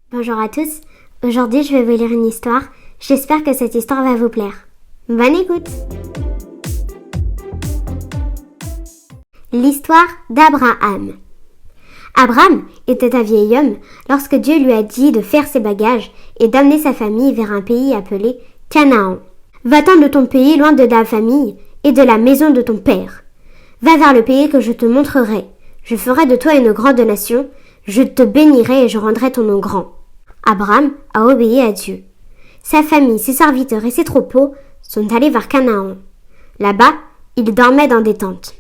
Bonjour à tous, aujourd'hui je vais vous lire une histoire, j'espère que cette histoire va vous plaire. Bonne écoute! L'histoire d'Abraham. Abraham était un vieil homme lorsque Dieu lui a dit de faire ses bagages et d'amener sa famille vers un pays appelé Canaan. Va-t'en de ton pays loin de ta famille et de la maison de ton père. Va vers le pays que je te montrerai. Je ferai de toi une grande nation, je te bénirai et je rendrai ton nom grand. Abraham a obéi à Dieu. Sa famille, ses serviteurs et ses troupeaux sont allés vers Canaan. Là-bas, ils dormaient dans des tentes.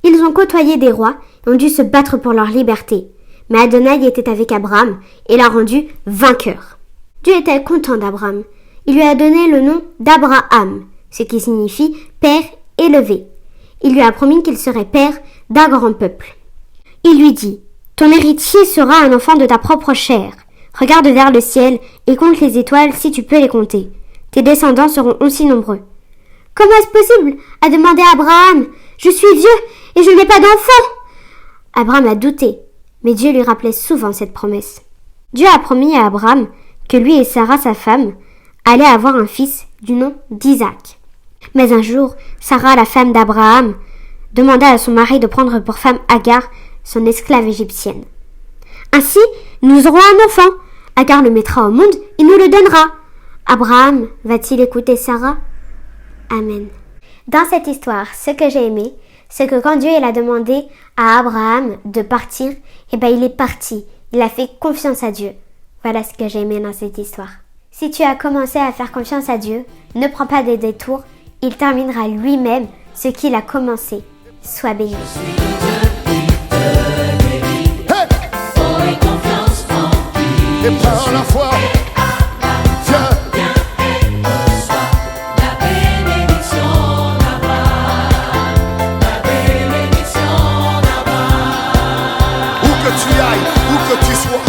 Ils ont côtoyé des rois et ont dû se battre pour leur liberté. Mais Adonai était avec Abraham et l'a rendu vainqueur. Dieu était content d'Abraham. Il lui a donné le nom d'Abraham, ce qui signifie père élevé. Il lui a promis qu'il serait père d'un grand peuple. Il lui dit, ton héritier sera un enfant de ta propre chair. Regarde vers le ciel et compte les étoiles si tu peux les compter. Tes descendants seront aussi nombreux. Comment est-ce possible? A demandé Abraham. Je suis vieux et je n'ai pas d'enfant. Abraham a douté, mais Dieu lui rappelait souvent cette promesse. Dieu a promis à Abraham que lui et Sarah, sa femme, allaient avoir un fils du nom d'Isaac. Mais un jour, Sarah, la femme d'Abraham, demanda à son mari de prendre pour femme Agar, son esclave égyptienne. Ainsi, nous aurons un enfant. Agar le mettra au monde et nous le donnera. Abraham va-t-il écouter Sarah? Amen. Dans cette histoire, ce que j'ai aimé, c'est que quand Dieu a demandé à Abraham de partir, il est parti. Il a fait confiance à Dieu. Voilà ce que j'ai aimé dans cette histoire. Si tu as commencé à faire confiance à Dieu, ne prends pas des détours. Il terminera lui-même ce qu'il a commencé. Sois béni. Et par la foi, viens et reçois la bénédiction d'Abraham, la bénédiction d'Abraham. Où que tu ailles, où que tu sois.